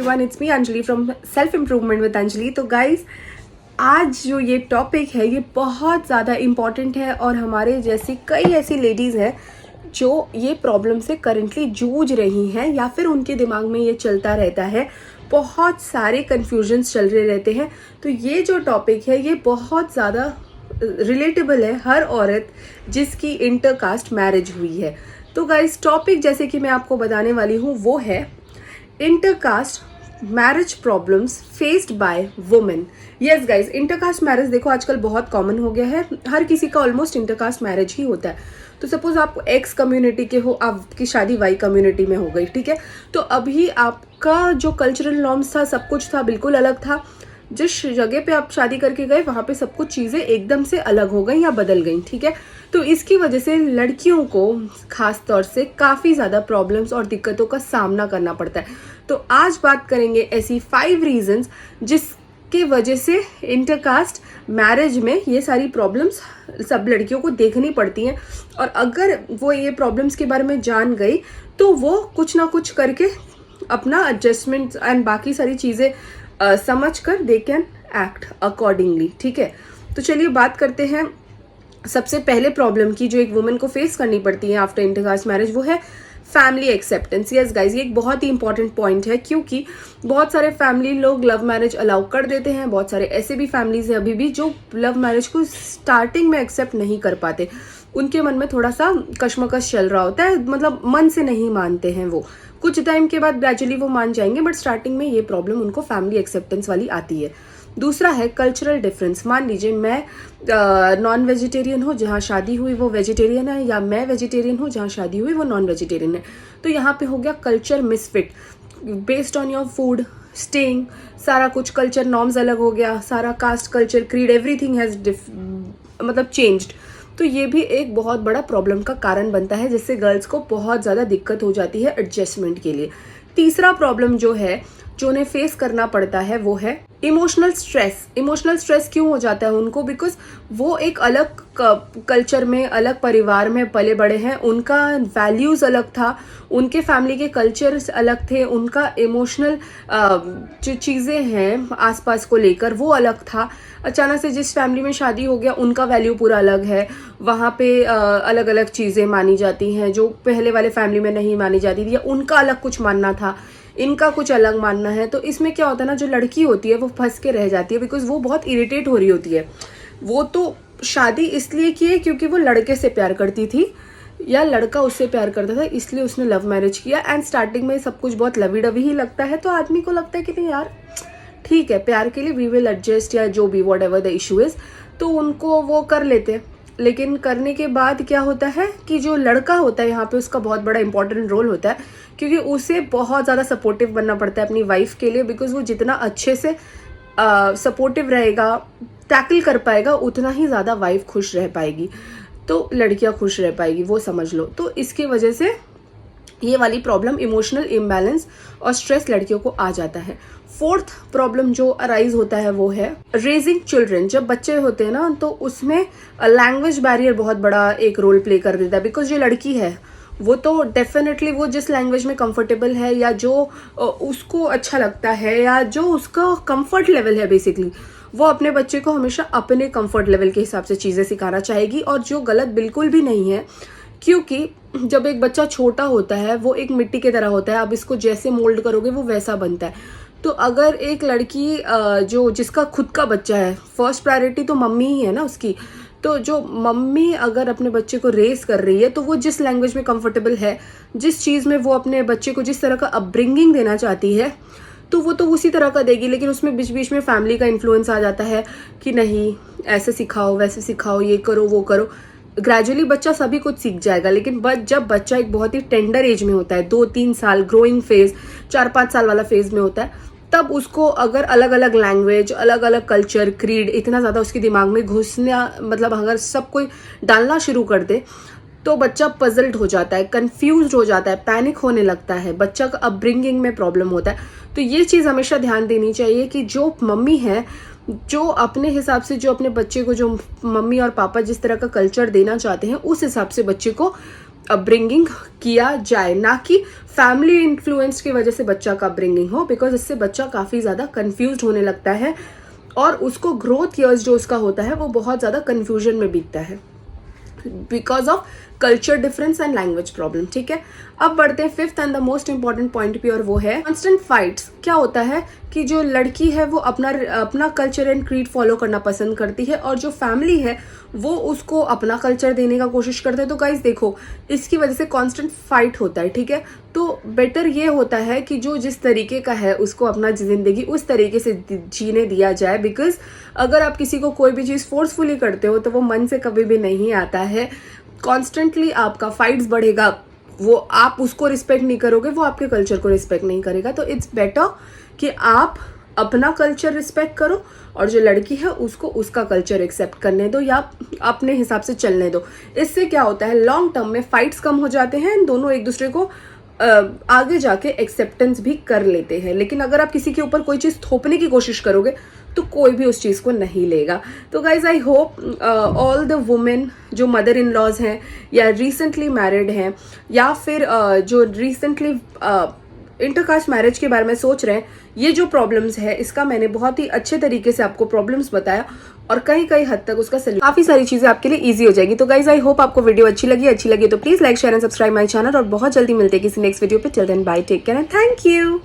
everyone, it's me Anjali from Self Improvement with Anjali। तो guys आज जो ये टॉपिक है ये बहुत ज़्यादा इम्पॉर्टेंट है और हमारे जैसी कई ऐसी लेडीज़ हैं जो ये प्रॉब्लम से करंटली जूझ रही हैं या फिर उनके दिमाग में ये चलता रहता है, बहुत सारे कन्फ्यूजन्स चल रहे रहते हैं। तो ये जो टॉपिक है ये बहुत ज़्यादा रिलेटेबल है हर औरत जिसकी इंटरकास्ट मैरिज हुई है। तो गाइस टॉपिक जैसे कि मैं आपको बताने वाली हूँ वो है intercaste marriage problems faced by women. Yes guys, intercaste marriage देखो आजकल बहुत कॉमन हो गया है, हर किसी का ऑलमोस्ट इंटरकास्ट मैरिज ही होता है। तो सपोज आप एक्स कम्युनिटी के हो, आपकी शादी वाई कम्युनिटी में हो गई, ठीक है। तो अभी आपका जो कल्चरल नॉर्म्स था, सब कुछ था, बिल्कुल अलग था। जिस जगह पे आप शादी करके गए वहां पे सब कुछ चीजें एकदम से अलग हो गई या बदल गई, ठीक है। तो इसकी वजह से लड़कियों को खास तौर से काफी ज्यादा प्रॉब्लम्स और दिक्कतों का सामना करना पड़ता है। तो आज बात करेंगे ऐसी 5 रीजंस जिसके वजह से इंटरकास्ट मैरिज में ये सारी प्रॉब्लम्स सब लड़कियों को देखनी पड़ती हैं। और अगर वो ये प्रॉब्लम्स के बारे में जान गई तो वो कुछ ना कुछ करके अपना एडजस्टमेंट एंड बाकी सारी चीजें समझ कर दे कैन एक्ट अकॉर्डिंगली, ठीक है। तो चलिए बात करते हैं सबसे पहले प्रॉब्लम की जो एक वुमेन को फेस करनी पड़ती है आफ्टर इंटरकास्ट मैरिज, वो है फैमिली एक्सेप्टेंस। यस गाइज, ये एक बहुत ही इंपॉर्टेंट पॉइंट है क्योंकि बहुत सारे फैमिली लोग लव मैरिज अलाउ कर देते हैं। बहुत सारे ऐसे भी फैमिलीज हैं अभी भी जो लव मैरिज को स्टार्टिंग में एक्सेप्ट नहीं कर पाते, उनके मन में थोड़ा सा कश्मकश चल रहा होता है, मतलब मन से नहीं मानते हैं। वो कुछ टाइम के बाद ग्रेजुअली वो मान जाएंगे, बट स्टार्टिंग में ये प्रॉब्लम उनको फैमिली एक्सेप्टेंस वाली आती है। दूसरा है कल्चरल डिफरेंस। मान लीजिए मैं नॉन वेजिटेरियन हूँ, जहाँ शादी हुई वो वेजिटेरियन है, या मैं वेजिटेरियन हूँ, जहाँ शादी हुई वो नॉन वेजिटेरियन है। तो यहाँ पे हो गया culture misfit based on your food staying, सारा कुछ कल्चर नॉर्म्स अलग हो गया, सारा caste culture creed everything has मतलब चेंज्ड। तो ये भी एक बहुत बड़ा प्रॉब्लम का कारण बनता है, जिससे गर्ल्स को बहुत ज़्यादा दिक्कत हो जाती है एडजस्टमेंट के लिए। तीसरा प्रॉब्लम जो है जो उन्हें फेस करना पड़ता है वो है इमोशनल स्ट्रेस। इमोशनल स्ट्रेस क्यों हो जाता है उनको? बिकॉज वो एक अलग कल्चर में, अलग परिवार में पले बड़े हैं, उनका वैल्यूज अलग था, उनके फैमिली के कल्चर्स अलग थे, उनका इमोशनल जो चीज़ें हैं आसपास को लेकर वो अलग था। अचानक से जिस फैमिली में शादी हो गया उनका वैल्यू पूरा अलग है, वहाँ पे अलग अलग चीज़ें मानी जाती हैं जो पहले वाले फैमिली में नहीं मानी जाती थी, या उनका अलग कुछ मानना था, इनका कुछ अलग मानना है। तो इसमें क्या होता है ना, जो लड़की होती है वो फंस के रह जाती है, बिकॉज वो बहुत इरिटेट हो रही होती है। वो तो शादी इसलिए की है क्योंकि वो लड़के से प्यार करती थी या लड़का उससे प्यार करता था, इसलिए उसने लव मैरिज किया। एंड स्टार्टिंग में सब कुछ बहुत लवी डवी ही लगता है, तो आदमी को लगता है कि नहीं यार ठीक है, प्यार के लिए वी विल एडजस्ट, या जो भी what ever the issue is, तो उनको वो कर लेते हैं। लेकिन करने के बाद क्या होता है कि जो लड़का होता है यहाँ पे उसका बहुत बड़ा इंपॉर्टेंट रोल होता है, क्योंकि उसे बहुत ज़्यादा सपोर्टिव बनना पड़ता है अपनी वाइफ के लिए। बिकॉज वो जितना अच्छे से सपोर्टिव रहेगा, टैकल कर पाएगा, उतना ही ज़्यादा वाइफ खुश रह पाएगी, तो लड़कियाँ खुश रह पाएगी, वो समझ लो। तो इसकी वजह से ये वाली प्रॉब्लम इमोशनल इम्बैलेंस और स्ट्रेस लड़कियों को आ जाता है। फोर्थ प्रॉब्लम जो अराइज होता है वो है रेजिंग चिल्ड्रन। जब बच्चे होते हैं ना तो उसमें लैंग्वेज बैरियर बहुत बड़ा एक रोल प्ले कर देता है। बिकॉज जो लड़की है वो तो डेफिनेटली वो जिस लैंग्वेज में कंफर्टेबल है, या जो उसको अच्छा लगता है, या जो उसका कंफर्ट लेवल है, बेसिकली वो अपने बच्चे को हमेशा अपने कंफर्ट लेवल के हिसाब से चीज़ें सिखाना चाहेगी, और जो गलत बिल्कुल भी नहीं है। क्योंकि जब एक बच्चा छोटा होता है वो एक मिट्टी की तरह होता है, आप इसको जैसे मोल्ड करोगे वो वैसा बनता है। तो अगर एक लड़की जो जिसका खुद का बच्चा है, फर्स्ट प्रायोरिटी तो मम्मी ही है ना उसकी, तो जो मम्मी अगर अपने बच्चे को रेस कर रही है तो वो जिस लैंग्वेज में कंफर्टेबल है, जिस चीज़ में वो अपने बच्चे को जिस तरह का अपब्रिंगिंग देना चाहती है, तो वो तो उसी तरह का देगी। लेकिन उसमें बीच बीच में फैमिली का इन्फ्लुएंस आ जाता है कि नहीं ऐसे सिखाओ, वैसे सिखाओ, ये करो वो करो। ग्रेजुअली बच्चा सभी कुछ सीख जाएगा, लेकिन जब बच्चा एक बहुत ही टेंडर एज में होता है, 2-3 साल ग्रोइंग फेज, 4-5 साल वाला फेज में होता है, तब उसको अगर अलग अलग लैंग्वेज, अलग अलग कल्चर, क्रीड इतना ज़्यादा उसके दिमाग में घुसना, मतलब अगर सब कोई डालना शुरू कर दे तो बच्चा पजल्ड हो जाता है, कंफ्यूज हो जाता है, पैनिक होने लगता है, बच्चा का अपब्रिंगिंग में प्रॉब्लम होता है। तो ये चीज़ हमेशा ध्यान देनी चाहिए कि जो मम्मी है, जो अपने हिसाब से जो अपने बच्चे को जो मम्मी और पापा जिस तरह का कल्चर देना चाहते हैं उस हिसाब से बच्चे को अपब्रिंगिंग किया जाए, ना कि फैमिली इन्फ्लुएंस की वजह से बच्चा का अपब्रिंगिंग हो, बिकॉज इससे बच्चा काफ़ी ज़्यादा कंफ्यूज होने लगता है और उसको ग्रोथ ईयर्स जो उसका होता है वो बहुत ज़्यादा कंफ्यूजन में बीतता है because of culture difference and language problem. ठीक है, अब बढ़ते हैं fifth and the most important point पे, और वो है कॉन्स्टेंट फाइट्स। क्या होता है कि जो लड़की है वो अपना कल्चर एंड क्रीड फॉलो करना पसंद करती है और जो फैमिली है वो उसको अपना कल्चर देने का कोशिश करते हैं। तो गाइज देखो, इसकी वजह से कॉन्स्टेंट फाइट होता है। ठीक है, तो बेटर ये होता है कि जो जिस तरीके का है उसको अपना जिंदगी उस तरीके से जीने दिया जाए, बिकॉज अगर आप किसी को कोई भी चीज़ फोर्सफुली करते हो तो वो मन से कभी भी नहीं आता है। कॉन्स्टेंटली आपका फाइट्स बढ़ेगा, वो आप उसको रिस्पेक्ट नहीं करोगे, वो आपके कल्चर को रिस्पेक्ट नहीं करेगा। तो इट्स बेटर कि आप अपना कल्चर रिस्पेक्ट करो और जो लड़की है उसको उसका कल्चर एक्सेप्ट करने दो या अपने हिसाब से चलने दो। इससे क्या होता है, लॉन्ग टर्म में फाइट्स कम हो जाते हैं, दोनों एक दूसरे को आगे जाके एक्सेप्टेंस भी कर लेते हैं। लेकिन अगर आप किसी के ऊपर कोई चीज़ थोपने की कोशिश करोगे तो कोई भी उस चीज़ को नहीं लेगा। तो guys I hope all the women जो मदर इन लॉज हैं या रिसेंटली मैरिड हैं या फिर जो रिसेंटली इंटरकास्ट मैरिज के बारे में सोच रहे हैं, ये जो प्रॉब्लम्स है इसका मैंने बहुत ही अच्छे तरीके से आपको प्रॉब्लम्स बताया और कहीं कहीं हद तक उसका सलूशन, काफी सारी चीजें आपके लिए इजी हो जाएगी। तो गाइज आई होप आपको वीडियो अच्छी लगी तो please like share and subscribe my channel और बहुत जल्दी मिलते हैं किसी नेक्स्ट वीडियो पे। Till then bye, take care and thank you.